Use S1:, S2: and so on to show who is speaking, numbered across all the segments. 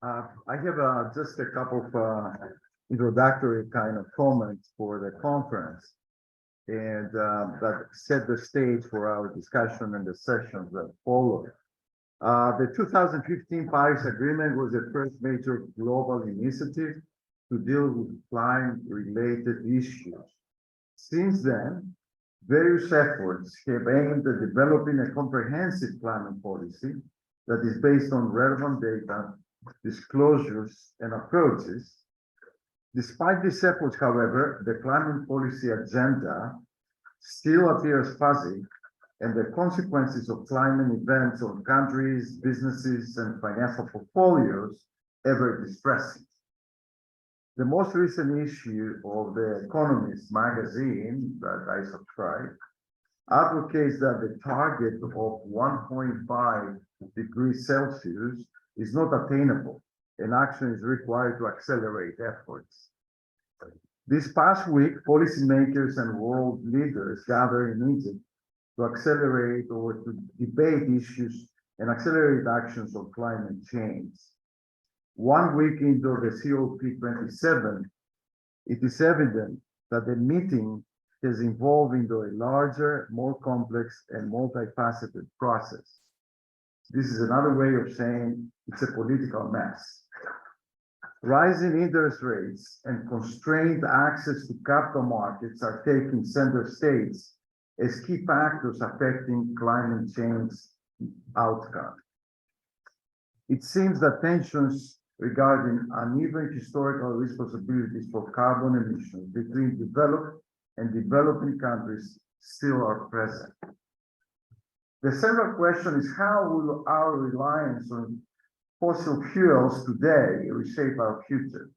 S1: I have just a couple of introductory kind of comments for the conference, and that set the stage for our discussion and the sessions that follow. The 2015 Paris Agreement was the first major global initiative to deal with climate-related issues. Since then, various efforts have aimed at developing a comprehensive climate policy that is based on relevant data, disclosures, and approaches. Despite these efforts, however, the climate policy agenda still appears fuzzy, and the consequences of climate events on countries, businesses, and financial portfolios ever distressing. The most recent issue of The Economist magazine that I subscribe advocates that the target of 1.5 degrees Celsius is not attainable, and action is required to accelerate efforts. This past week, policymakers and world leaders gathered in Egypt to accelerate or to debate issues and accelerate actions on climate change. 1 week into the COP27, it is evident that the meeting has evolved into a larger, more complex, and multifaceted process. This is another way of saying it's a political mess. Rising interest rates and constrained access to capital markets are taking center stage as key factors affecting climate change outcome. It seems that tensions regarding uneven historical responsibilities for carbon emissions between developed and developing countries still are present. The central question is, how will our reliance on fossil fuels today reshape our future?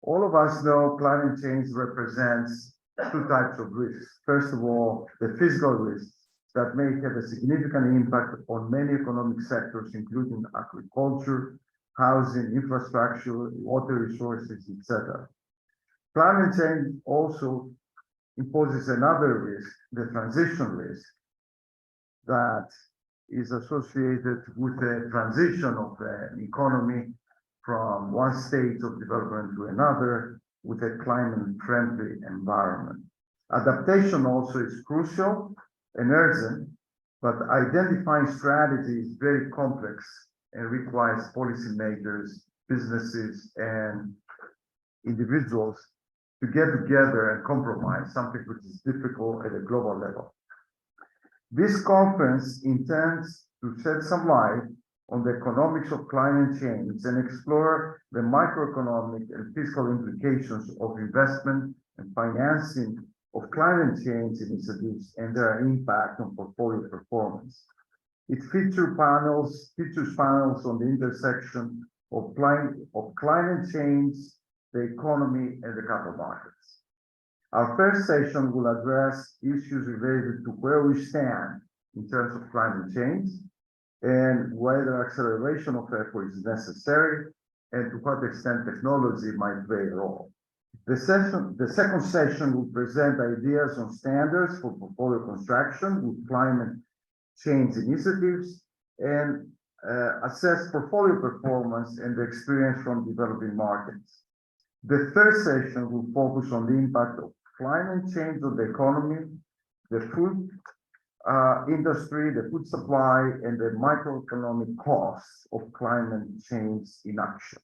S1: All of us know climate change represents two types of risks. First of all, the physical risks that may have a significant impact on many economic sectors, including agriculture, housing, infrastructure, water resources, etc. Climate change also imposes another risk, the transition risk, that is associated with the transition of the economy from one stage of development to another with a climate-friendly environment. Adaptation also is crucial and urgent, but identifying strategy is very complex and requires policymakers, businesses, and individuals to get together and compromise, something which is difficult at a global level. This conference intends to shed some light on the economics of climate change and explore the microeconomic and fiscal implications of investment and financing of climate change initiatives and their impact on portfolio performance. It features panels on the intersection of climate change, the economy, and the capital markets. Our first session will address issues related to where we stand in terms of climate change and whether acceleration of effort is necessary and to what extent technology might play a role. The second session will present ideas on standards for portfolio construction with climate change initiatives and assess portfolio performance and the experience from developing markets. The third session will focus on the impact of climate change on the economy, the food industry, the food supply, and the microeconomic costs of climate change inaction.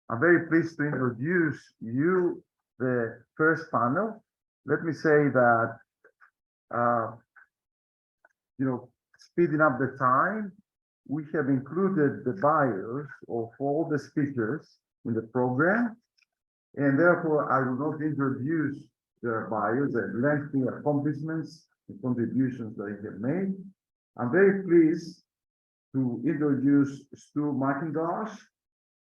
S1: I'm very pleased to introduce you the first panel. Let me say that, speeding up the time, we have included the bios of all the speakers in the program, and therefore I will not introduce their bios, their lengthy accomplishments, the contributions that they have made. I'm very pleased to introduce Stuart Mackintosh,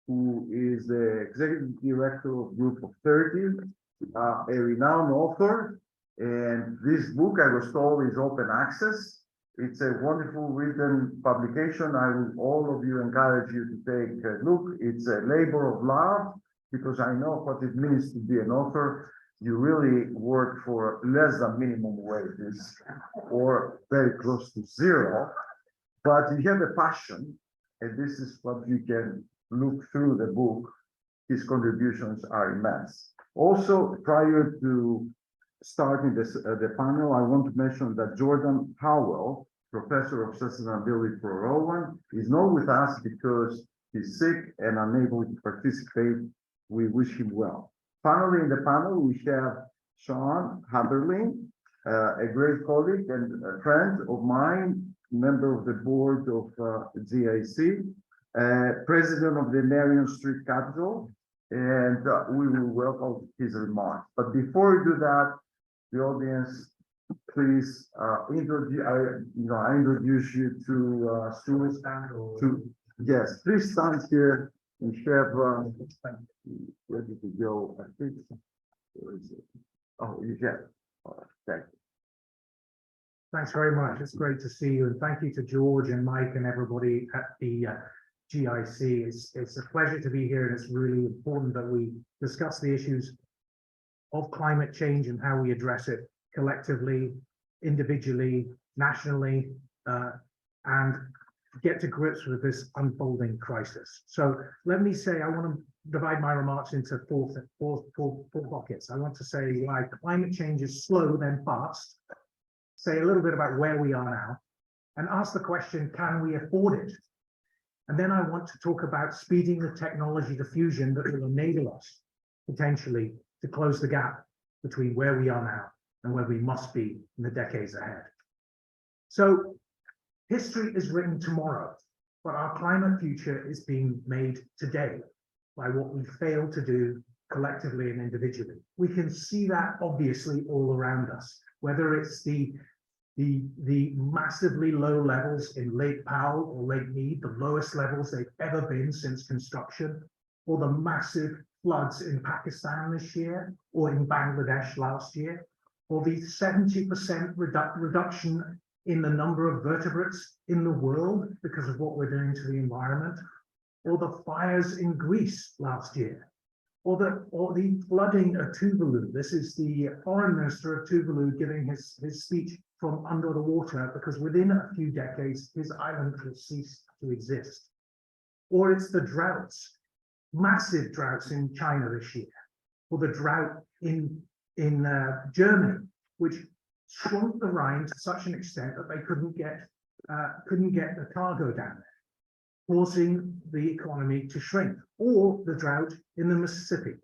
S1: who is the Executive Director of Group of 30, a renowned author. And this book, I was told, is open access. It's a wonderful written publication. I will all of you encourage you to take a look. It's a labor of love, because I know what it means to be an author. You really work for less than minimum wages or very close to zero, but you have a passion and this is what you can look through the book, his contributions are immense. Also, prior to starting the panel, I want to mention that Jordan Howell, Professor of Sustainability for Rowan, is not with us because he's sick and unable to participate. We wish him well. Finally, in the panel, we have Sean Heberling, a great colleague and a friend of mine, member of the board of GIC, president of the Marion Street Capital, and we will welcome his remarks. But before we do that, the audience, please I introduce you to Stuart. Yes, please stand here and have ready to go. I think. Where is it? Oh, you have. All right, thank you.
S2: Thanks very much. It's great to see you, and thank you to George and Mike and everybody at the GIC. It's a pleasure to be here, and it's really important that we discuss the issues of climate change and how we address it collectively, individually, nationally, and get to grips with this unfolding crisis. So let me say, I want to divide my remarks into four pockets. I want to say why climate change is slow, then fast, say a little bit about where we are now, and ask the question, can we afford it? And then I want to talk about speeding the technology diffusion that will enable us potentially to close the gap between where we are now and where we must be in the decades ahead. So history is written tomorrow, but our climate future is being made today by what we fail to do collectively and individually. We can see that obviously all around us, whether it's the massively low levels in Lake Powell or Lake Mead, the lowest levels they've ever been since construction, or the massive floods in Pakistan this year, or in Bangladesh last year, or the 70% reduction in the number of vertebrates in the world because of what we're doing to the environment, or the fires in Greece last year, or the flooding of Tuvalu. This is the foreign minister of Tuvalu giving his speech from under the water because within a few decades, his island will cease to exist. Or it's the droughts, massive droughts in China this year, or the drought in Germany, which shrunk the Rhine to such an extent that they couldn't get the cargo down there, causing the economy to shrink, or the drought in the Mississippi,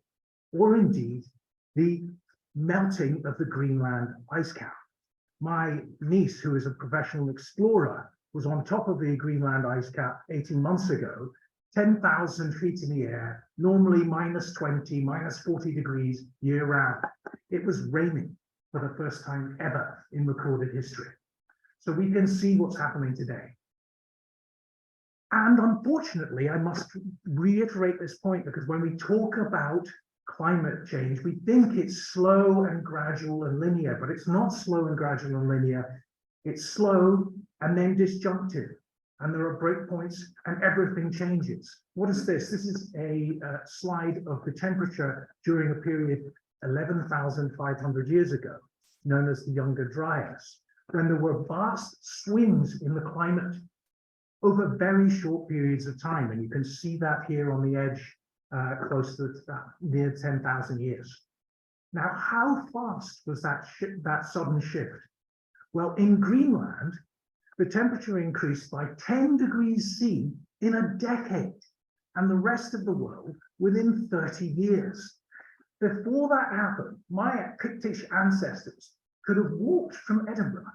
S2: or indeed the melting of the Greenland ice cap. My niece, who is a professional explorer, was on top of the Greenland ice cap 18 months ago, 10,000 feet in the air, normally -20, -40 degrees year round. It was raining for the first time ever in recorded history. So we can see what's happening today. And unfortunately, I must reiterate this point because when we talk about climate change, we think it's slow and gradual and linear, but it's not slow and gradual and linear. It's slow and then disjunctive, and there are breakpoints and everything changes. What is this? This is a slide of the temperature during a period 11,500 years ago, known as the Younger Dryas, when there were vast swings in the climate over very short periods of time. And you can see that here on the edge, close to near 10,000 years. Now, how fast was that sudden shift? Well, in Greenland, the temperature increased by 10 degrees C in a decade, and the rest of the world within 30 years. Before that happened, my Pictish ancestors could have walked from Edinburgh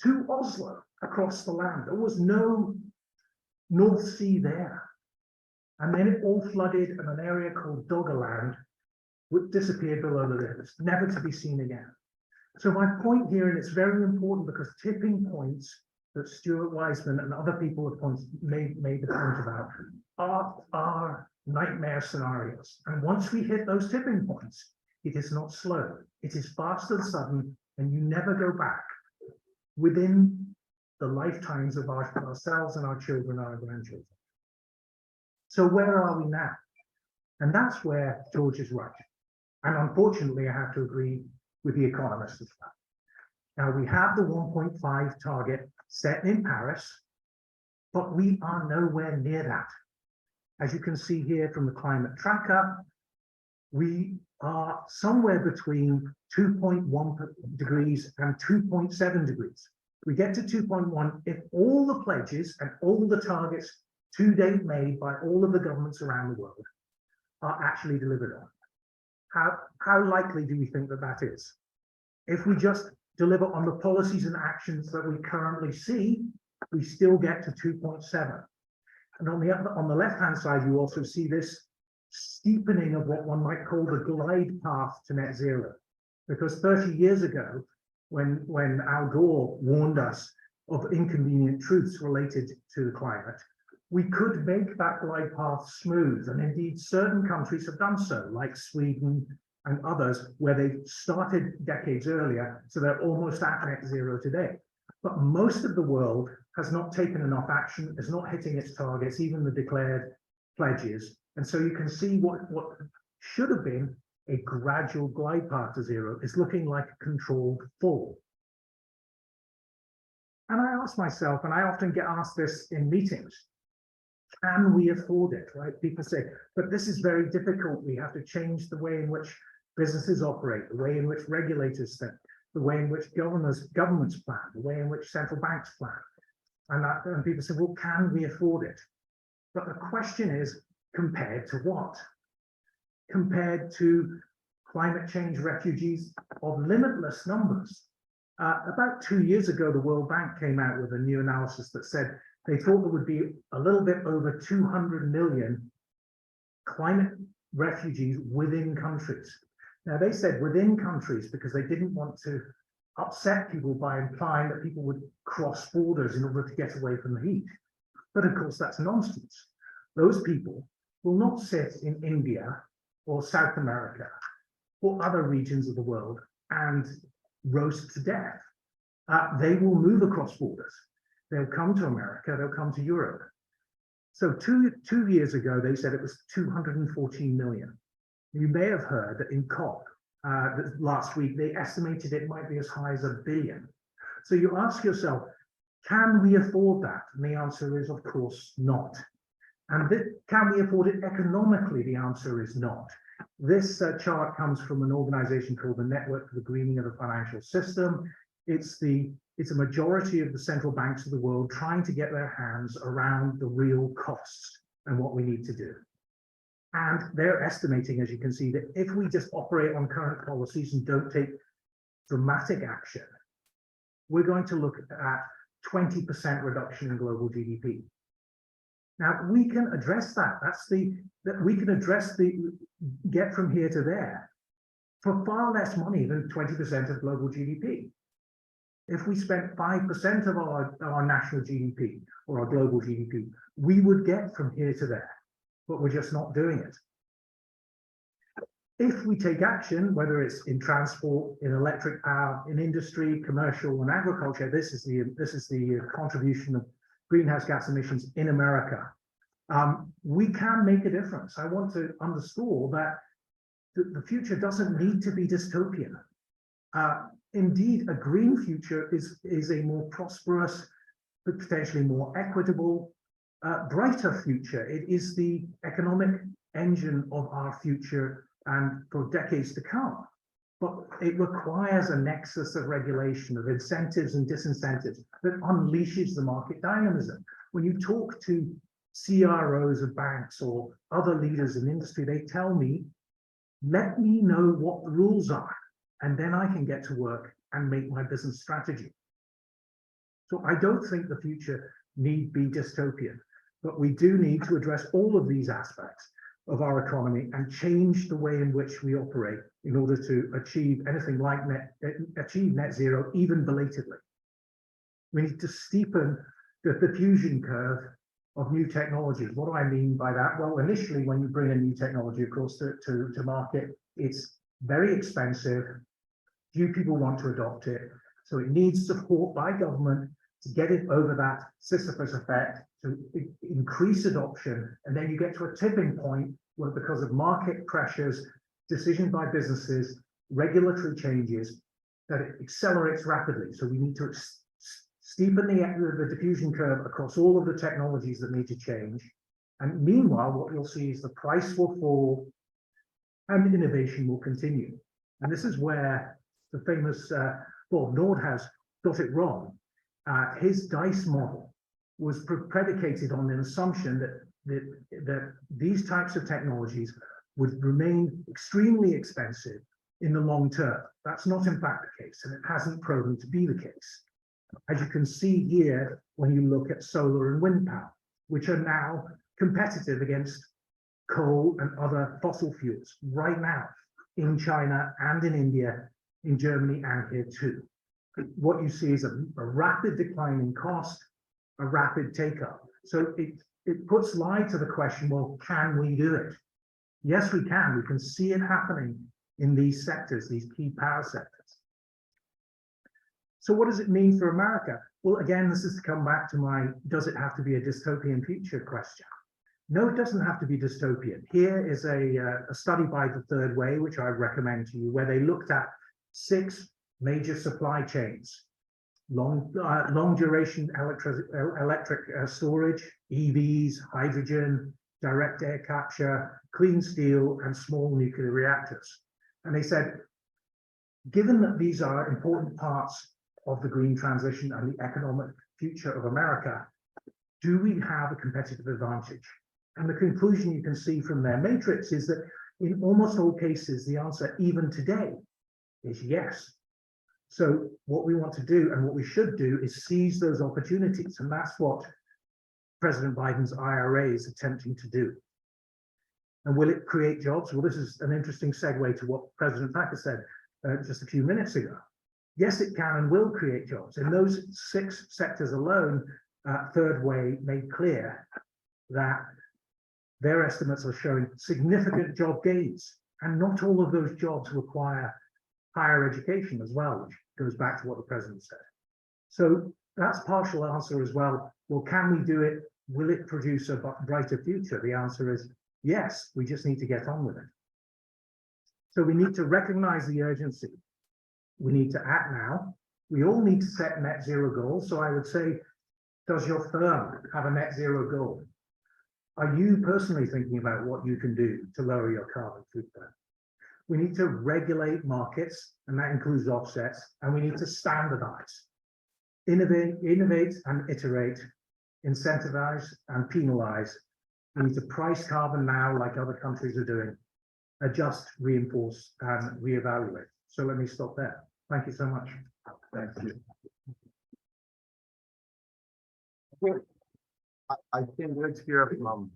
S2: to Oslo across the land. There was no North Sea there. And then it all flooded in an area called Doggerland, which disappeared below the rivers, never to be seen again. So my point here, and it's very important because tipping points that Stuart Wiseman and other people have made the point about are nightmare scenarios. And once we hit those tipping points, it is not slow. It is fast and sudden, and you never go back within the lifetimes of ourselves and our children and our grandchildren. So where are we now? And that's where George is right. And unfortunately, I have to agree with the economists as well. Now, we have the 1.5 target set in Paris. but we are nowhere near that. As you can see here from the climate tracker, we are somewhere between 2.1 degrees and 2.7 degrees. We get to 2.1 if all the pledges and all the targets to date made by all of the governments around the world are actually delivered on. How likely do we think that that is? If we just deliver on the policies and actions that we currently see, we still get to 2.7. And on the left-hand side, you also see this steepening of what one might call the glide path to net zero. Because 30 years ago, when Al Gore warned us of inconvenient truths related to the climate, we could make that glide path smooth. And indeed, certain countries have done so, like Sweden and others, where they started decades earlier, so they're almost at net zero today. But most of the world has not taken enough action, is not hitting its targets, even the declared pledges. And so you can see what should have been a gradual glide path to zero is looking like a controlled fall. And I ask myself, and I often get asked this in meetings, can we afford it, right? People say, but this is very difficult. We have to change the way in which businesses operate, the way in which regulators think, the way in which governments plan, the way in which central banks plan. And people say, well, can we afford it? But the question is, compared to what? Compared to climate change refugees of limitless numbers. About 2 years ago, the World Bank came out with a new analysis that said they thought there would be a little bit over 200 million climate refugees within countries. Now, they said within countries because they didn't want to upset people by implying that people would cross borders in order to get away from the heat. But of course, that's nonsense. Those people will not sit in India or South America or other regions of the world and roast to death. They will move across borders. They'll come to America, they'll come to Europe. So two years ago, they said it was 214 million. You may have heard that in COP last week, they estimated it might be as high as 1 billion. So you ask yourself, can we afford that? And the answer is, of course, not. And can we afford it economically? The answer is not. This chart comes from an organization called the Network for the Greening of the Financial System. It's a majority of the central banks of the world trying to get their hands around the real costs and what we need to do. And they're estimating, as you can see, that if we just operate on current policies and don't take dramatic action, we're going to look at 20% reduction in global GDP. Now, we can address that. We can address get from here to there for far less money than 20% of global GDP. If we spent 5% of our national GDP or our global GDP, we would get from here to there, but we're just not doing it. If we take action, whether it's in transport, in electric power, in industry, commercial, and agriculture, this is the contribution of greenhouse gas emissions in America. We can make a difference. I want to underscore that the future doesn't need to be dystopian. Indeed, a green future is a more prosperous, but potentially more equitable, brighter future. It is the economic engine of our future and for decades to come. But it requires a nexus of regulation, of incentives and disincentives that unleashes the market dynamism. When you talk to CROs of banks or other leaders in industry, they tell me, let me know what the rules are, and then I can get to work and make my business strategy. So I don't think the future need be dystopian, but we do need to address all of these aspects of our economy and change the way in which we operate in order to achieve anything like net zero, even belatedly. We need to steepen the diffusion curve of new technologies. What do I mean by that? Well, initially, when you bring a new technology, of course, to market, it's very expensive. Few people want to adopt it. So it needs support by government to get it over that Sisyphus effect, to increase adoption. And then you get to a tipping point where, because of market pressures, decisions by businesses, regulatory changes, that it accelerates rapidly. So we need to steepen the diffusion curve across all of the technologies that need to change. And meanwhile, what you'll see is the price will fall and innovation will continue. And this is where the famous Bob Nordhaus got it wrong. His DICE model was predicated on an assumption that these types of technologies would remain extremely expensive in the long term. That's not in fact the case, and it hasn't proven to be the case. As you can see here, when you look at solar and wind power, which are now competitive against coal and other fossil fuels right now in China and in India, in Germany and here too. What you see is a rapid decline in cost, a rapid take-up. So it puts light to the question, well, can we do it? Yes, we can. We can see it happening in these sectors, these key power sectors. So what does it mean for America? Well, again, this is to come back to my, does it have to be a dystopian future question? No, it doesn't have to be dystopian. Here is a study by The Third Way, which I recommend to you, where they looked at 6 major supply chains, long duration electric storage, EVs, hydrogen, direct air capture, clean steel, and small nuclear reactors. And they said, given that these are important parts of the green transition and the economic future of America, do we have a competitive advantage? And the conclusion you can see from their matrix is that in almost all cases, the answer, even today, is yes. So what we want to do and what we should do is seize those opportunities. And that's what President Biden's IRA is attempting to do. And will it create jobs? Well, this is an interesting segue to what President Packer said just a few minutes ago. Yes, it can and will create jobs. In those 6 sectors alone, Third Way made clear that their estimates are showing significant job gains. And not all of those jobs require higher education as well, which goes back to what the president said. So that's partial answer as well. Well, can we do it? Will it produce a brighter future? The answer is yes, we just need to get on with it. So we need to recognize the urgency. We need to act now. We all need to set net zero goals. So I would say, does your firm have a net zero goal? Are you personally thinking about what you can do to lower your carbon footprint? We need to regulate markets, and that includes offsets, and we need to standardize, innovate and iterate, incentivize and penalize. We need to price carbon now like other countries are doing, adjust, reinforce, and reevaluate. So let me stop there. Thank you so much.
S1: Thank you. I think let's hear from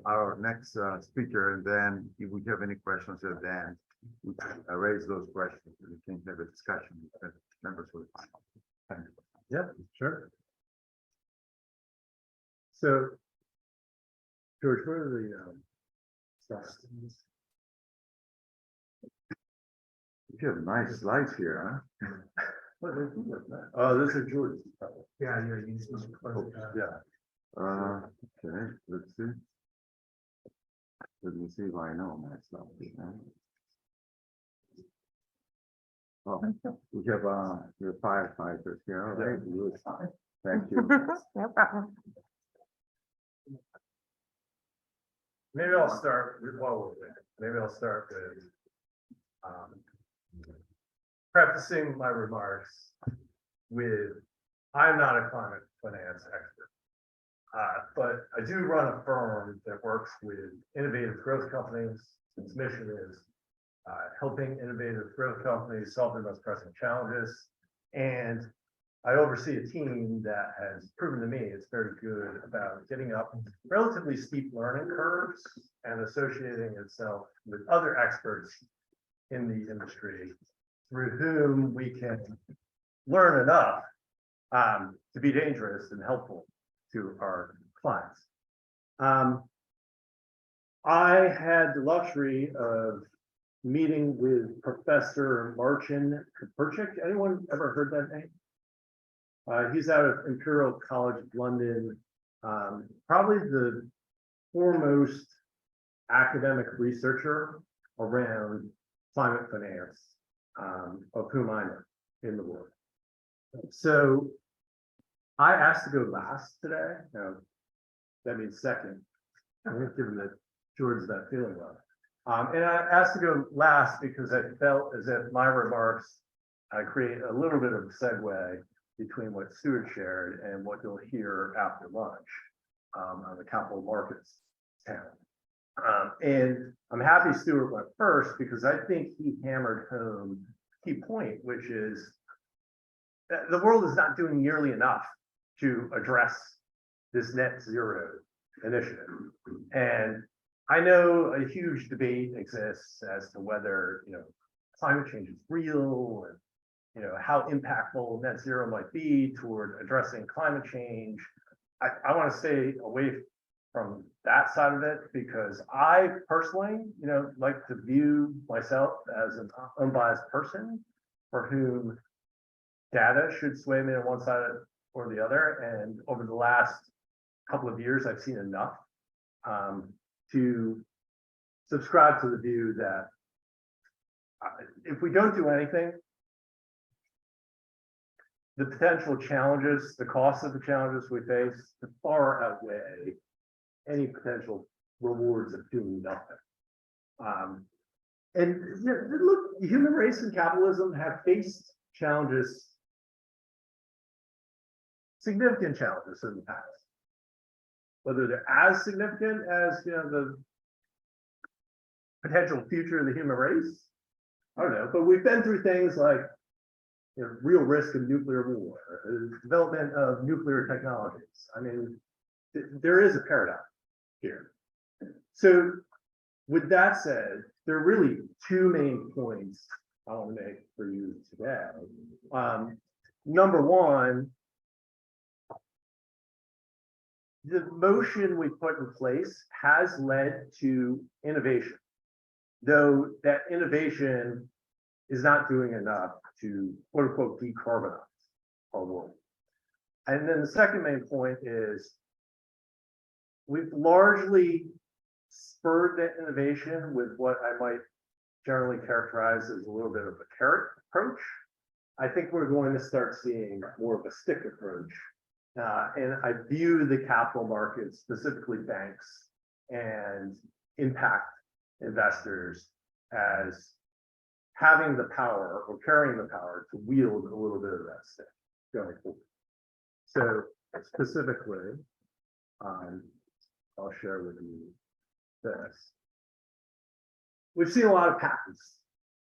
S1: our next speaker, and then if we have any questions at the end, we can raise those questions and we can have a discussion with the members of the panel. Thank you.
S3: Yeah, sure. So, George, what are the slides?
S1: You have nice slides here, huh?
S3: Oh, this is George.
S2: Yeah, you're using
S3: Yeah.
S1: Okay, let's see. Let me see if I know my stuff. Oh, we have your firefighters here. All right, good. Thank you.
S4: No problem.
S3: Maybe I'll start with prefacing my remarks with, I'm not a climate finance expert, but I do run a firm that works with innovative growth companies. Its mission is helping innovative growth companies solve their most pressing challenges. And I oversee a team that has proven to me it's very good about getting up relatively steep learning curves and associating itself with other experts in the industry through whom we can learn enough to be dangerous and helpful to our clients. I had the luxury of meeting with Professor Marcin Koperchik. Anyone ever heard that name? He's out of Imperial College London, probably the foremost academic researcher around climate finance, of whom I know in the world. So I asked to go last today. No, that means second. Given that George's that feeling of. And I asked to go last because I felt as if my remarks create a little bit of a segue between what Stuart shared and what you'll hear after lunch on the capital markets panel. And I'm happy Stuart went first because I think he hammered home a key point, which is that the world is not doing nearly enough to address this net zero initiative. And I know a huge debate exists as to whether, climate change is real and, how impactful net zero might be toward addressing climate change. I want to stay away from that side of it because I personally, like to view myself as an unbiased person for whom data should sway me on one side or the other. And over the last couple of years, I've seen enough to subscribe to the view that if we don't do anything, the potential challenges, the cost of the challenges we face far outweigh any potential rewards of doing nothing. And look, the human race and capitalism have faced challenges, significant challenges in the past. Whether they're as significant as the potential future of the human race, I don't know. But we've been through things like real risk of nuclear war, development of nuclear technologies. I mean, there is a paradox here. So, with that said, there are really two main points I want to make for you today. Number one, the motion we put in place has led to innovation, though that innovation is not doing enough to quote unquote decarbonize our world. And then the second main point is we've largely spurred that innovation with what I might generally characterize as a little bit of a carrot approach. I think we're going to start seeing more of a stick approach. And I view the capital markets, specifically banks and impact investors, as having the power or carrying the power to wield a little bit of that stick going forward. So specifically, I'll share with you this. We've seen a lot of patents,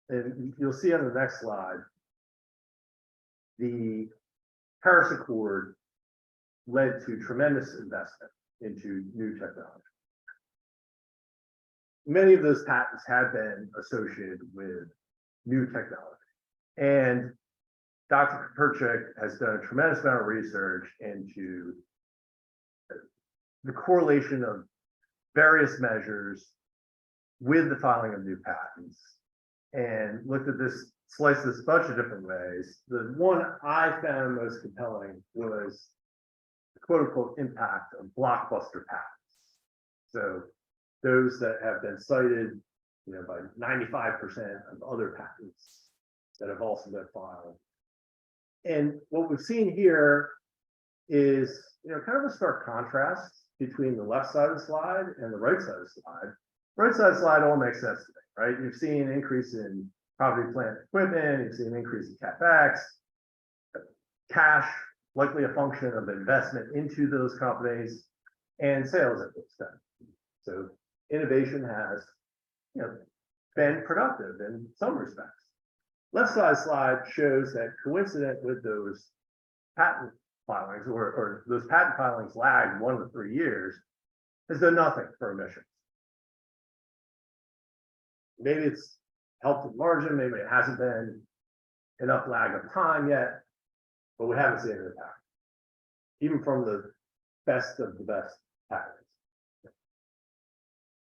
S3: and you'll see on the next slide, the Paris Accord led to tremendous investment into new technology. Many of those patents have been associated with new technology. And Dr. Perchik has done a tremendous amount of research into the correlation of various measures with the filing of new patents and looked at this, sliced this a bunch of different ways. The one I found most compelling was the quote unquote impact of blockbuster patents. So those that have been cited, by 95% of other patents that have also been filed. And what we've seen here is, kind of a stark contrast between the left side of the slide and the right side of the slide. Right side of the slide all makes sense to me, right? You've seen an increase in property, plant, equipment. You've seen an increase in CapEx, cash, likely a function of investment into those companies, and sales at this time. So innovation has, been productive in some respects. Left side slide shows that coincident with those patent filings or those patent filings lagged 1 to 3 years, has done nothing for emissions. Maybe it's helped with margin, maybe it hasn't been enough lag of time yet, but we haven't seen an impact, even from the best of the best patents.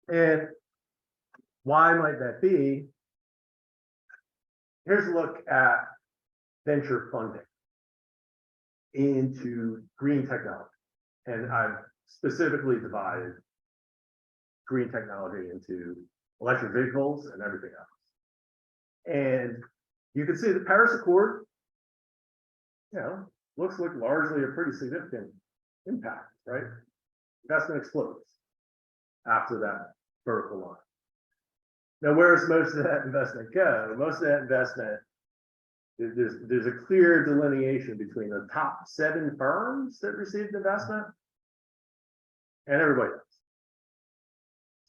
S3: And why might that be? Here's a look at venture funding into green technology. And I've specifically divided green technology into electric vehicles and everything else. And you can see the Paris Accord, looks like largely a pretty significant impact, right? Investment explodes after that vertical line. Now, where does most of that investment go? Most of that investment, there's a clear delineation between the top 7 firms that received investment and everybody else.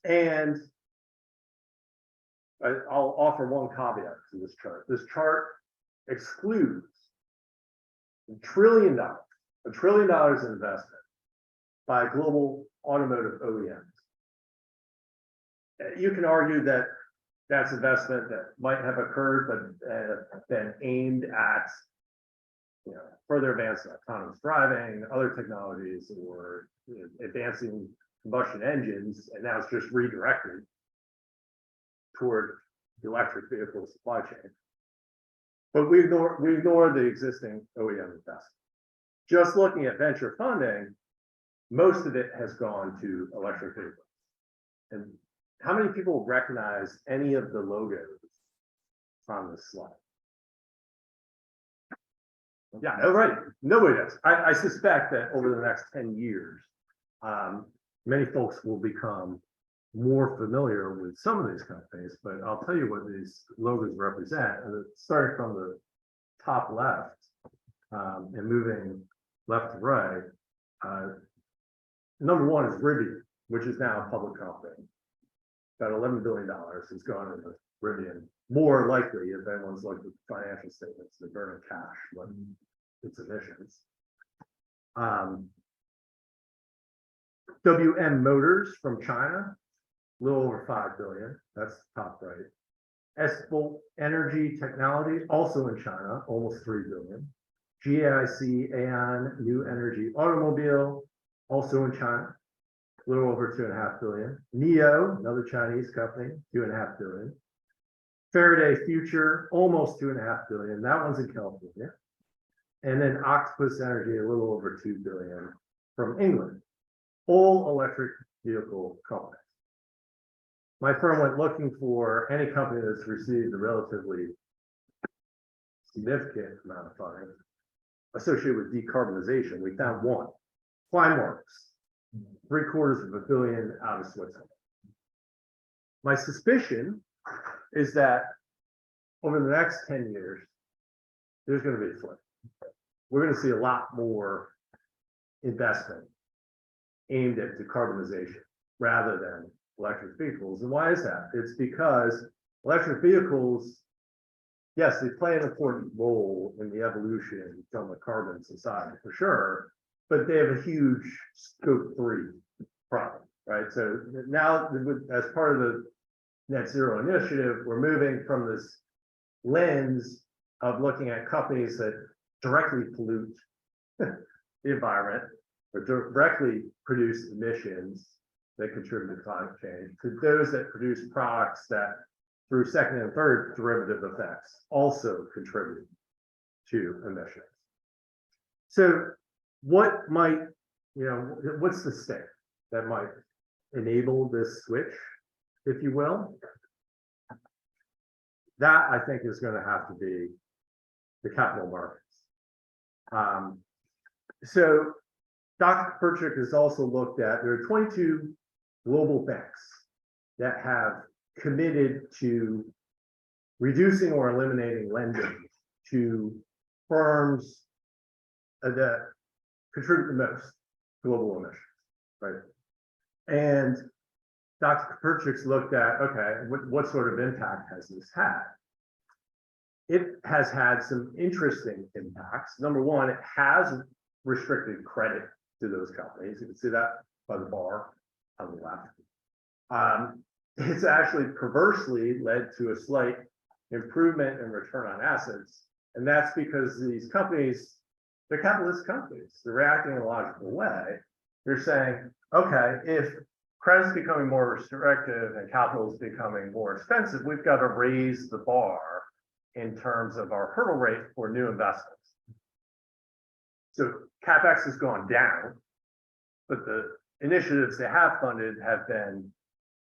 S3: And I'll offer one caveat to this chart. This chart excludes $1 trillion in investment by global automotive OEMs. You can argue that that's investment that might have occurred, but been aimed at, further advancing autonomous driving, other technologies, or advancing combustion engines, and now it's just redirected toward the electric vehicle supply chain. But we ignore the existing OEM investment. Just looking at venture funding, most of it has gone to electric vehicles. And how many people recognize any of the logos on this slide? Yeah, no, right. Nobody does. I suspect that over the next 10 years, many folks will become more familiar with some of these companies, but I'll tell you what these logos represent. And starting from the top left and moving left to right, number 1 is Rivian, which is now a public company. About $11 billion has gone into Rivian. More likely, if anyone's looked at the financial statements, they're burning cash, like its emissions. WM Motors from China, a little over $5 billion. That's top right. S-Volt Energy Technology, also in China, almost $3 billion. GIC Aon New Energy Automobile, also in China, a little over $2.5 billion. NIO, another Chinese company, $2.5 billion. Faraday Future, almost $2.5 billion. That one's in California. And then Octopus Energy, a little over $2 billion from England. All electric vehicle companies. My firm went looking for any company that's received a relatively significant amount of funding associated with decarbonization. We found one, Climeworks, $750 million out of Switzerland. My suspicion is that over the next 10 years, there's going to be a flip. We're going to see a lot more investment aimed at decarbonization rather than electric vehicles. And why is that? It's because electric vehicles, yes, they play an important role in the evolution from the carbon society for sure, but they have a huge scope 3 problem, right? So now, as part of the net zero initiative, we're moving from this lens of looking at companies that directly pollute the environment or directly produce emissions that contribute to climate change, to those that produce products that, through second and third derivative effects, also contribute to emissions. So what might, what's the step that might enable this switch, if you will? That, I think, is going to have to be the capital markets. So Dr. Perchik has also looked at, there are 22 global banks that have committed to reducing or eliminating lending to firms that contribute the most to global emissions, right? And Dr. Perchik's looked at, okay, what sort of impact has this had? It has had some interesting impacts. Number 1, it has restricted credit to those companies. You can see that by the bar on the left. It's actually perversely led to a slight improvement in return on assets. And that's because these companies, they're capitalist companies. They're reacting in a logical way. They're saying, okay, if credit's becoming more restrictive and capital is becoming more expensive, we've got to raise the bar in terms of our hurdle rate for new investments. So CapEx has gone down, but the initiatives they have funded have been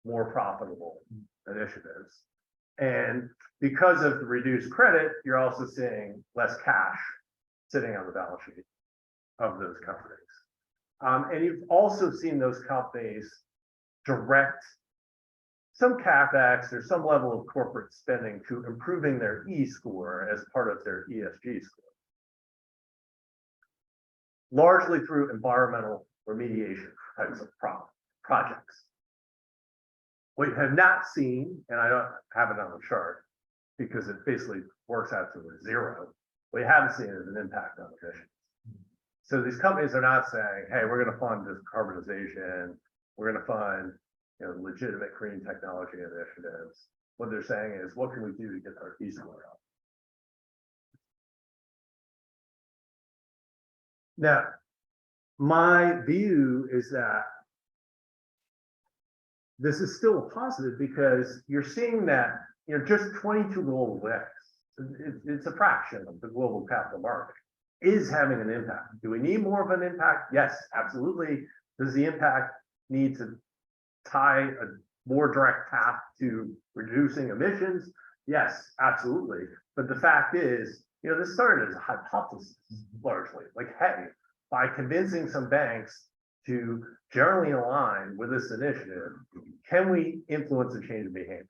S3: more profitable initiatives. And because of the reduced credit, you're also seeing less cash sitting on the balance sheet of those companies. And you've also seen those companies direct some CapEx or some level of corporate spending to improving their E score as part of their ESG score, largely through environmental remediation types of projects. What you have not seen, and I don't have it on the chart because it basically works out to a zero, what you haven't seen is an impact on emissions. So these companies are not saying, hey, we're going to fund decarbonization, we're going to fund legitimate green technology initiatives. What they're saying is, what can we do to get our E score up? Now, my view is that this is still a positive because you're seeing that just 22 global banks, it's a fraction of the global capital market, is having an impact. Do we need more of an impact? Yes, absolutely. Does the impact need to tie a more direct path to reducing emissions? Yes, absolutely. But the fact is, this started as a hypothesis largely. Like, hey, by convincing some banks to generally align with this initiative, can we influence a change in behavior?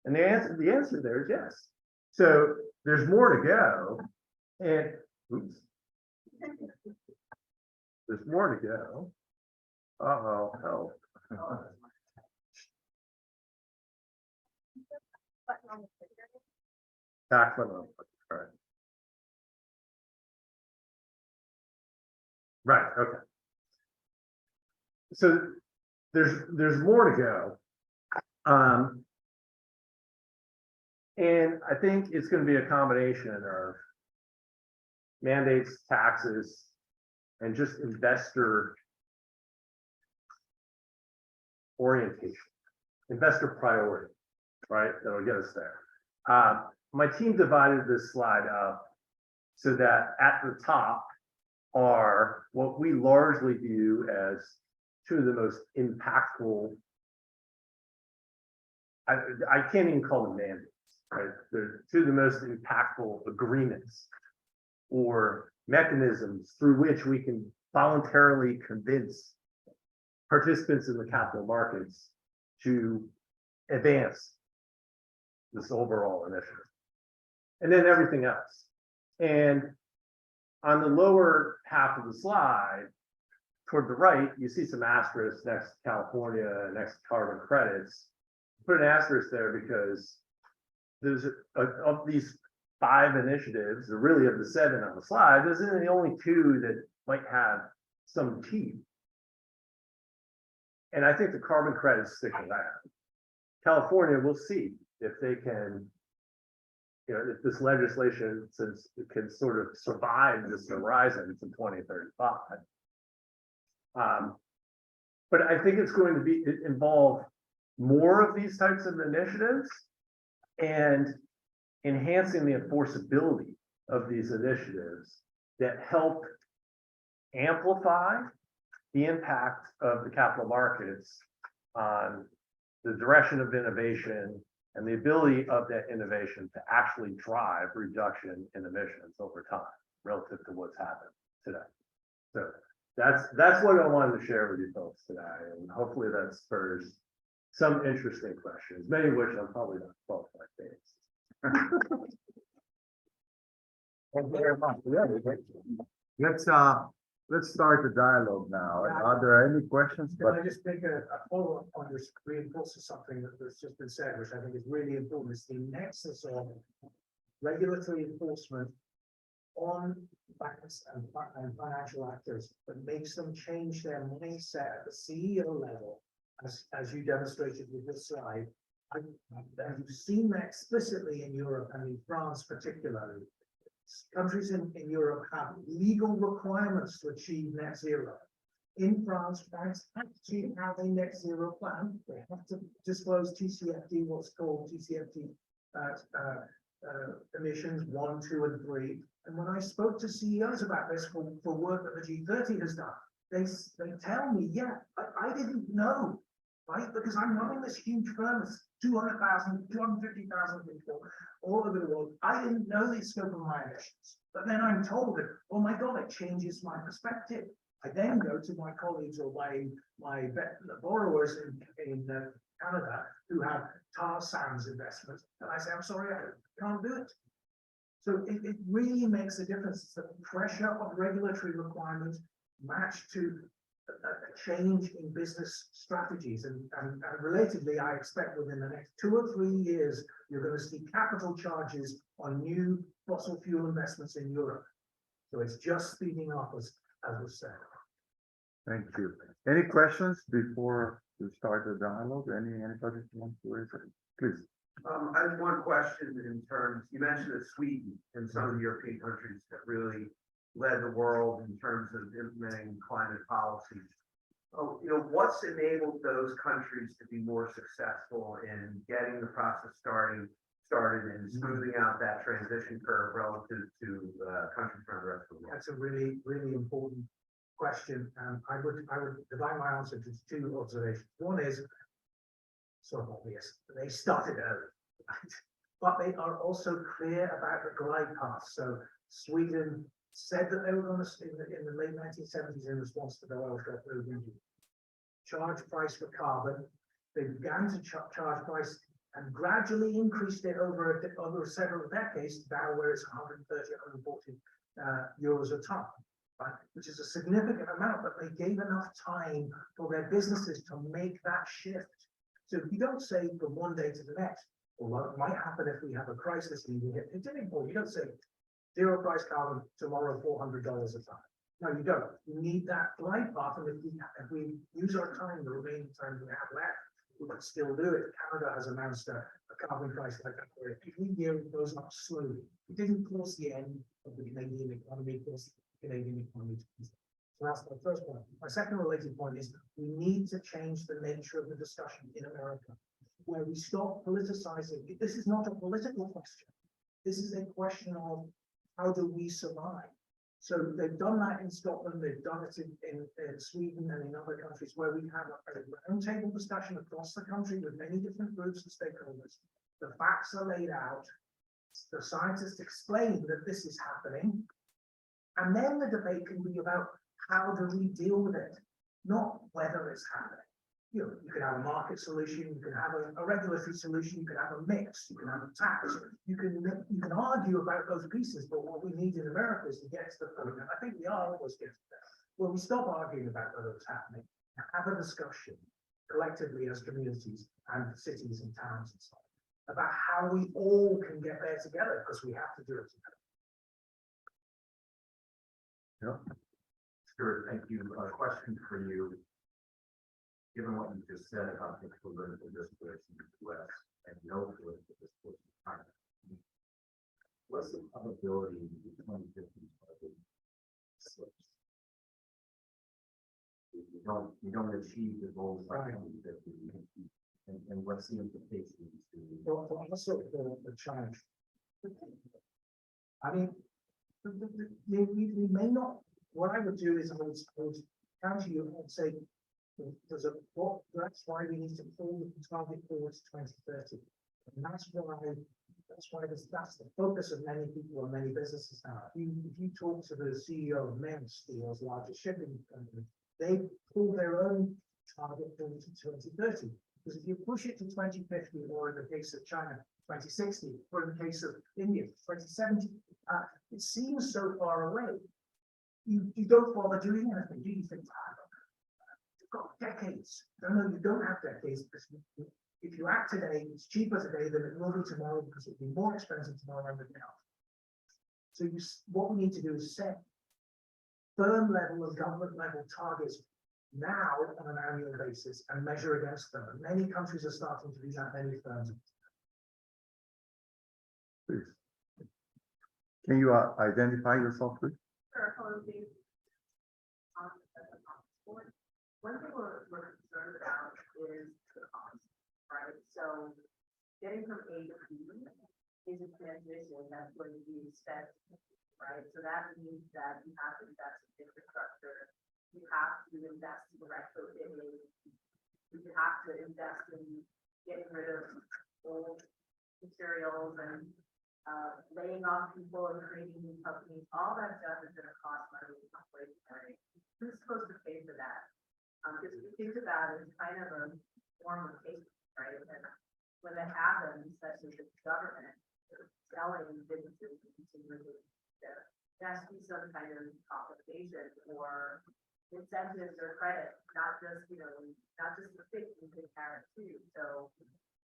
S3: And the answer there is yes. So there's more to go. And oops. There's more to go. Uh-oh, help. Back button on. All right. Right, okay. So there's more to go. And I think it's going to be a combination of mandates, taxes, and just investor orientation, investor priority, right? That'll get us there. My team divided this slide up so that at the top are what we largely view as two of the most impactful, I can't even call them mandates, right? They're two of the most impactful agreements or mechanisms through which we can voluntarily convince participants in the capital markets to advance this overall initiative. And then everything else. And on the lower half of the slide, toward the right, you see some asterisks next to California, next to carbon credits. Put an asterisk there because there's of these 5 initiatives, or really of the 7 on the slide, those are the only 2 that might have some teeth. And I think the carbon credits stick around. California, we'll see if they can, if this legislation can sort of survive this horizon to 2035. But I think it's going to involve more of these types of initiatives and enhancing the enforceability of these initiatives that help amplify the impact of the capital markets on the direction of innovation and the ability of that innovation to actually drive reduction in emissions over time relative to what's happened today. So that's what I wanted to share with you folks today, and hopefully that spurs some interesting questions, many of which I'm probably not qualified to answer.
S1: Thank you very much. Let's start the dialogue now. Are there any questions?
S2: Can I just make a follow-up on this, reinforces something that's just been said, which I think is really important, is the nexus of regulatory enforcement on banks and financial actors that makes them change their mindset at the CEO level, as you demonstrated with this slide. And you've seen that explicitly in Europe and in France particularly. Countries in Europe have legal requirements to achieve net zero. In France, banks actually have a net zero plan. They have to disclose TCFD, what's called TCFD emissions 1, 2, and 3. And when I spoke to CEOs about this for work that the G30 has done, they tell me, yeah, I didn't know right? Because I'm running this huge firm, it's 200,000, 250,000 people all over the world. I didn't know the scope of my emissions, but then I'm told that, oh my God, it changes my perspective. I then go to my colleagues or my borrowers in Canada who have tar sands investments, and I say, I'm sorry, I can't do it. So it really makes a difference. It's the pressure of regulatory requirements matched to a change in business strategies. And relatedly, I expect within the next 2 or 3 years, you're going to see capital charges on new fossil fuel investments in Europe. So it's just speeding up, as was said.
S1: Thank you. Any questions before we start the dialogue? Anybody wants to raise it? Please.
S4: I have one question in terms, you mentioned that Sweden and some of the European countries that really led the world in terms of implementing climate policies. Oh, what's enabled those countries to be more successful in getting the process started and smoothing out that transition curve relative to countries around the rest of the world?
S2: That's a really, really important question. I would divide my answer to 2 observations. One is sort of obvious. They started early, right? But they are also clear about the glide path. So Sweden said that they were going to, in the late 1970s, in response to the oil shock, they were going to charge price for carbon. They began to charge price and gradually increased it over several decades, now where it's 130, 140 euros a ton, right? Which is a significant amount, but they gave enough time for their businesses to make that shift. So you don't say from one day to the next, although it might happen if we have a crisis and we hit a tipping point. You don't say zero price carbon tomorrow, $400 a ton. No, you don't. You need that glide path, and if we use our time, the remaining time we have left, we can still do it. Canada has announced a carbon price like that, where every year it goes up slowly. It didn't force the end of the Canadian economy, it forced the Canadian economy to. So that's my first point. My second related point is we need to change the nature of the discussion in America, where we stop politicizing. This is not a political question. This is a question of how do we survive? So they've done that in Scotland, they've done it in Sweden and in other countries where we have a roundtable discussion across the country with many different groups and stakeholders. The facts are laid out, the scientists explain that this is happening, and then the debate can be about how do we deal with it, not whether it's happening. You can have a market solution, you can have a regulatory solution, you can have a mix, you can have a tax, you can argue about those pieces, but what we need in America is to get to the point, and I think we are almost getting there, where we stop arguing about whether it's happening, and have a discussion collectively as communities and cities and towns and so on, about how we all can get there together, because we have to do it together.
S1: Yeah.
S4: Stuart, thank you. A question for you. Given what you just said about the political discourse in the U.S. and no political discourse in China, what's the probability the 2050 budget slips? We don't achieve the goals by 2050, and what's the implications to?
S2: Well, also the challenge. I mean, we may not. What I would do is I would counter you and say that's why we need to pull the target forward to 2030, and that's the focus of many people and many businesses now. If you talk to the CEO of Maersk, the world's largest shipping company, they pull their own target forward to 2030, because if you push it to 2050, or in the case of China 2060, or in the case of India 2070, it seems so far away. You don't bother doing anything. Do you think, you've got decades? No, you don't have decades, because if you act today, it's cheaper today than it will be tomorrow, because it'll be more expensive tomorrow and everything else. So what we need to do is set firm level of government level targets now on an annual basis and measure against them. And many countries are starting to do that, many firms.
S1: Please. Can you identify yourself, please?
S5: Sure, hello, Dave. One thing we're concerned about is the cost, right? So getting from A to B is a transition that's going to be spent, right? So that means that you have to invest in infrastructure, you have to invest in retrofitting we would have to invest in getting rid of old materials and laying off people and creating new companies. All that stuff is going to cost money. Inflationary. Who's supposed to pay for that? Because if you think about it, it's kind of a form of payment, right? And when that happens, especially the government selling businesses and consumers, there has to be some kind of compensation or incentives or credit, not just, not just the stick, you can carrot too. So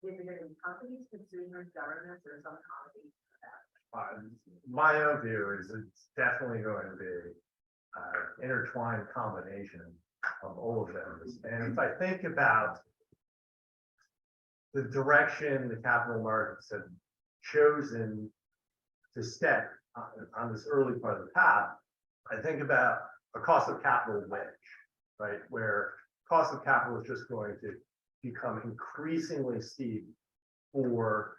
S5: is it going to be companies, consumers, governments, or some combination of that?
S3: My own view is it's definitely going to be intertwined combination of all of those. And if I think about the direction the capital markets have chosen to step on this early part of the path, I think about a cost of capital wedge, right? Where cost of capital is just going to become increasingly steep for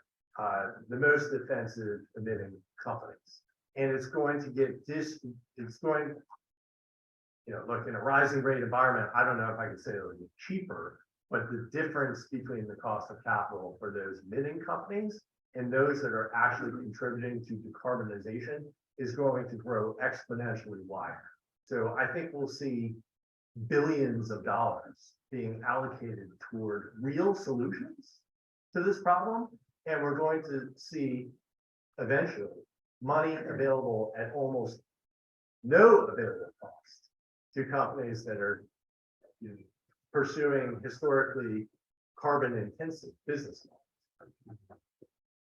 S3: the most defensive emitting companies. And it's going to get look, in a rising rate environment, I don't know if I could say it'll get cheaper, but the difference between the cost of capital for those emitting companies and those that are actually contributing to decarbonization is going to grow exponentially wider. So I think we'll see billions of dollars being allocated toward real solutions to this problem. And we're going to see eventually money available at almost no available cost to companies that are pursuing historically carbon intensive business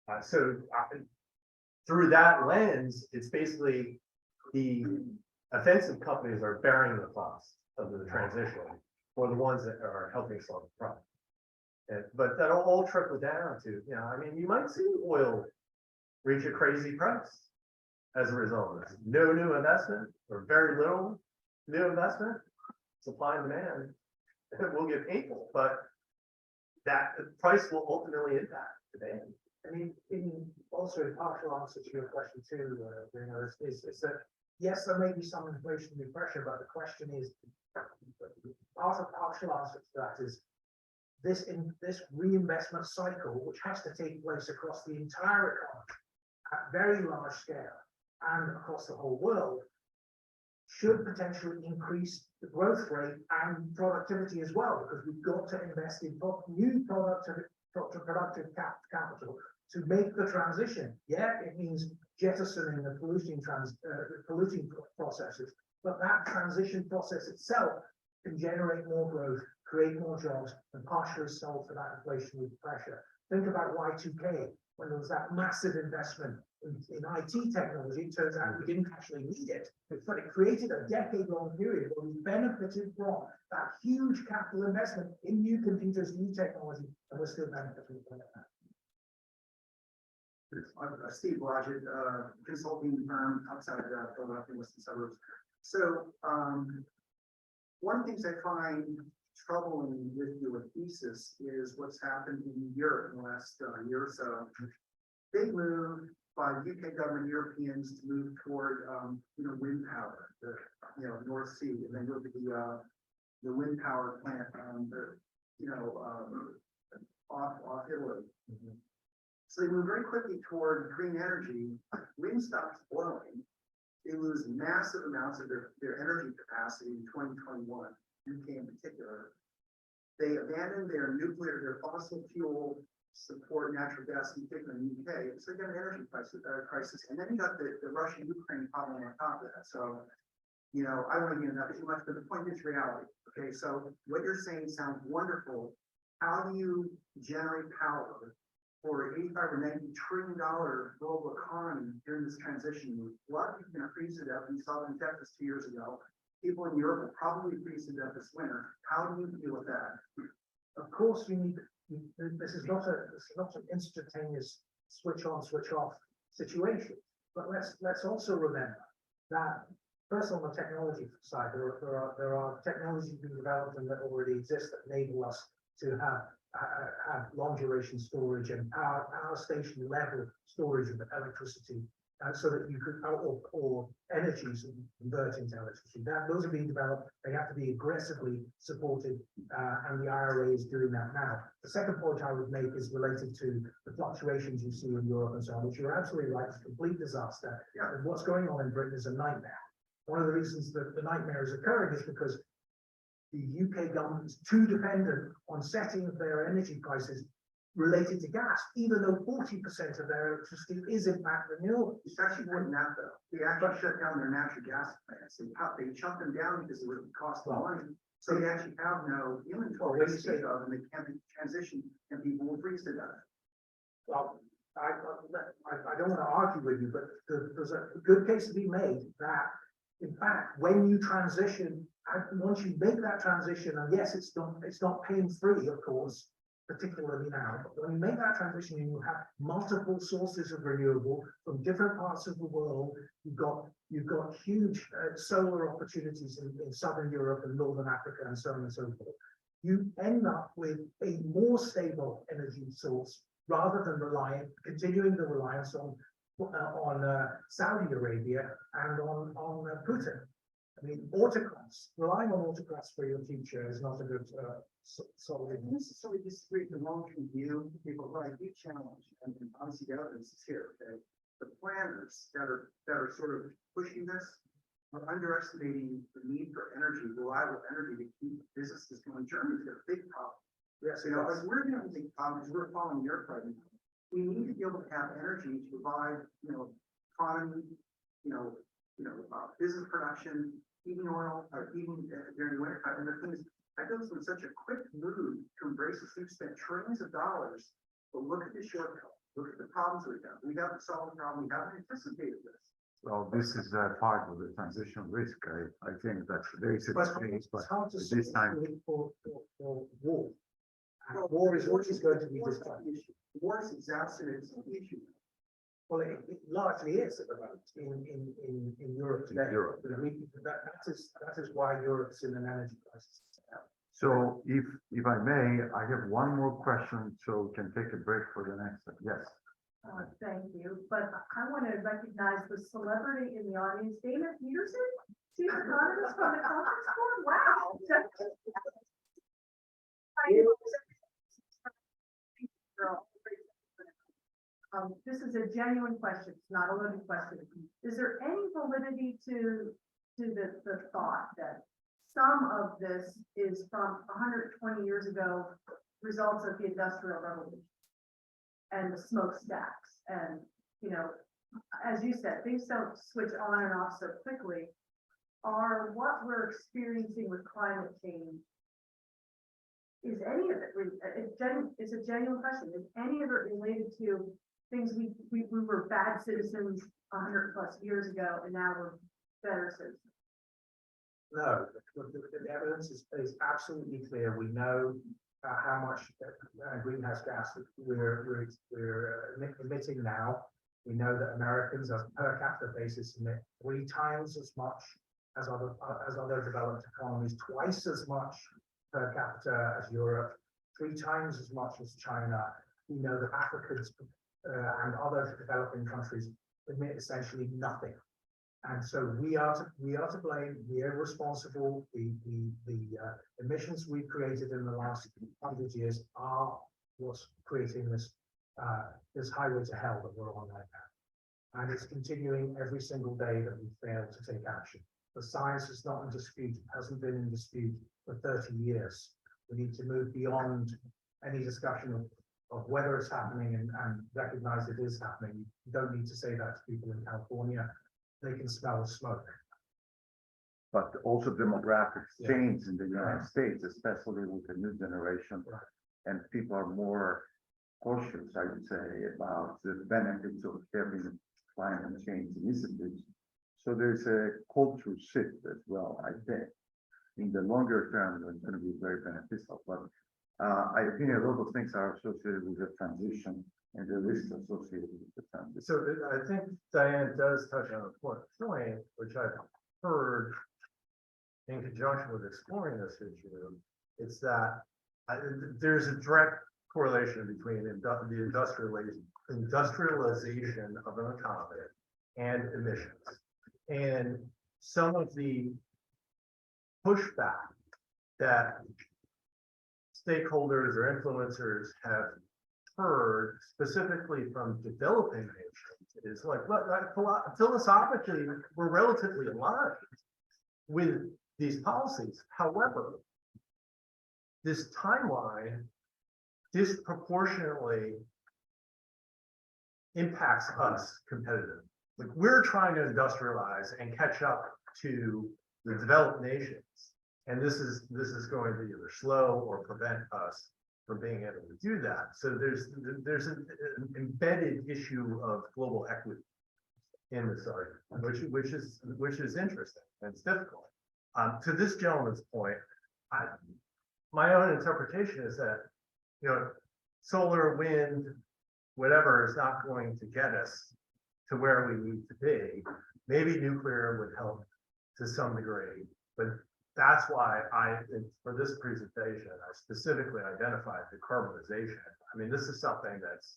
S3: models. Through that lens, it's basically the offensive companies are bearing the cost of the transition for the ones that are helping solve the problem. But that'll all trickle down to, you might see oil reach a crazy price as a result of this. No new investment or very little new investment, supply and demand, it will get painful, but that the price will ultimately impact demand.
S2: I mean, also a partial answer to your question too, is that yes, there may be some inflationary pressure, but the question is, part of partial answer to that is this reinvestment cycle, which has to take place across the entire economy at very large scale and across the whole world, should potentially increase the growth rate and productivity as well, because we've got to invest in new productive capital to make the transition. Yeah, it means jettisoning the polluting processes, but that transition process itself can generate more growth, create more jobs, and partially solve for that inflationary pressure. Think about Y2K, when there was that massive investment in IT technology. It turns out we didn't actually need it, but it created a decade-long period where we benefited from that huge capital investment in new computers, new technology, and we're still benefiting from it.
S6: Steve Blodgett, consulting firm outside of Philadelphia, Western suburbs. So one of the things I find troubling with your thesis is what's happened in Europe in the last year or so. Big move by the UK government, Europeans to move toward wind power, the North Sea, and then look at the wind power plant off Italy. Mm-hmm. So they move very quickly toward green energy. Wind stops blowing. They lose massive amounts of their energy capacity in 2021, UK in particular. They abandon their fossil fuel support, natural gas, in particular in the UK. So they got an energy crisis. And then you got the Russia-Ukraine problem on top of that. So, I don't want to get into that too much, but the point is reality. Okay, so what you're saying sounds wonderful. How do you generate power for $85 or $90 trillion global economy during this transition? A lot of people are going to freeze to death. We saw it in Texas 2 years ago. People in Europe will probably freeze to death this winter. How do you deal with that?
S2: Of course, this is not an instantaneous switch on, switch off situation. But let's also remember that first on the technology side, there are technologies being developed and that already exist that enable us to have long duration storage and power station level storage of electricity so that you could, or energies and convert into electricity. Those are being developed. They have to be aggressively supported, and the IRA is doing that now. The second point I would make is related to the fluctuations you see in Europe and so on, which you're absolutely right, it's a complete disaster.
S6: Yeah.
S2: And what's going on in Britain is a nightmare. One of the reasons that the nightmare is occurring is because the UK government is too dependent on setting their energy prices related to gas, even though 40% of their electricity is in fact renewable.
S6: It's actually more than that, though. They actually shut down their natural gas plants. They shut them down because it would cost them money. So they actually have no inventory to speak of, and they can't be transitioned, and people will freeze to death.
S2: Well, I don't want to argue with you, but there's a good case to be made that, in fact, when you transition, once you make that transition, and yes, it's not pain-free, of course, particularly now, but when you make that transition and you have multiple sources of renewable from different parts of the world, you've got huge solar opportunities in Southern Europe and Northern Africa and so on and so forth. You end up with a more stable energy source rather than continuing the reliance on Saudi Arabia and on Putin. I mean, autocrats, relying on autocrats for your future is not a good solid.
S6: I necessarily disagree with the long-term view. People, what I do challenge, and obviously the evidence is here, okay? The planners that are sort of pushing this are underestimating the need for energy, reliable energy to keep businesses going. Germany's got a big problem.
S2: Yes,
S6: You know, as we're going to big problem, because we're following your program, we need to be able to have energy to provide, economy, business production, heating oil, or heating during the winter time. And the thing is, I feel it's been such a quick move to embrace this. We've spent trillions of dollars, but look at the shortcut. Look at the problems we have. We haven't solved the problem. We haven't anticipated this.
S1: Well, this is part of the transition risk. I think that there is a
S2: But
S1: change, but
S2: it's hard to
S1: this time,
S2: for war. And war is always going to be
S6: War's
S2: this.
S6: not the issue. War is exacerbating the issue.
S2: Well, it largely is at the moment in Europe today.
S1: Europe.
S2: But I mean, that is why Europe's in an energy crisis.
S1: so if I may, I have one more question, so we can take a break for the next one. Yes.
S5: Thank you, but I want to recognize the celebrity in the audience, Dana Peterson, Chief Economist from the Conference Board. Wow. This is a genuine question, it's not a loaded question. Is there any validity to the thought that some of this is from 120 years ago, results of the Industrial Revolution and the smokestacks? And, as you said, things don't switch on and off so quickly. Are what we're experiencing with climate change, is any of it, it's a genuine question, is any of it related to things we were bad citizens 100 plus years ago, and now we're better citizens?
S2: No, the evidence is absolutely clear. We know how much greenhouse gas we're emitting now. We know that Americans, on a per capita basis, emit 3 times as much as other developed economies, twice as much per capita as Europe, 3 times as much as China. We know that Africans and other developing countries emit essentially nothing. And so we are to blame. We are responsible. The emissions we've created in the last 100 years are what's creating this highway to hell that we're on right now. And it's continuing every single day that we fail to take action. The science is not in dispute, it hasn't been in dispute for 30 years. We need to move beyond any discussion of whether it's happening and recognize it is happening. You don't need to say that to people in California. They can smell the smoke.
S1: But also demographics
S2: Yeah.
S1: change in the United States, especially with the new generation.
S2: Right.
S1: And people are more cautious, I would say, about the benefits of having climate change initiatives. So there's a cultural shift as well, I think. In the longer term, it's going to be very beneficial. But I think a lot of things are associated with the transition and the risks associated with the transition.
S3: So I think Diane does touch on a point, which I've heard in conjunction with exploring this issue. It's that there's a direct correlation between the industrialization of an economy and emissions. And some of the pushback that stakeholders or influencers have heard specifically from developing nations is like, look, philosophically, we're relatively aligned with these policies. However, this timeline disproportionately impacts us competitively. Like, we're trying to industrialize and catch up to the developed nations. And this is going to either slow or prevent us from being able to do that. So there's an embedded issue of global equity in this argument, which is interesting and it's difficult. To this gentleman's point, my own interpretation is that, you know, solar, wind, whatever is not going to get us to where we need to be. Maybe nuclear would help to some degree, but that's why for this presentation, I specifically identified decarbonization. I mean, this is something that's,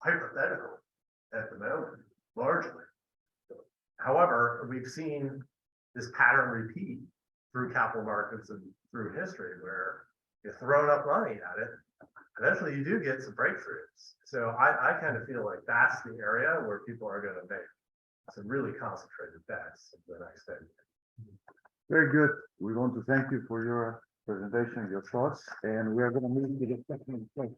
S3: hypothetical at the moment, largely. However, we've seen this pattern repeat through capital markets and through history, where you throw enough money at it, eventually you do get some breakthroughs. So I kind of feel like that's the area where people are going to make some really concentrated bets in the next decade.
S1: Very good. We want to thank you for your presentation, your thoughts, and we are going to move to the second question.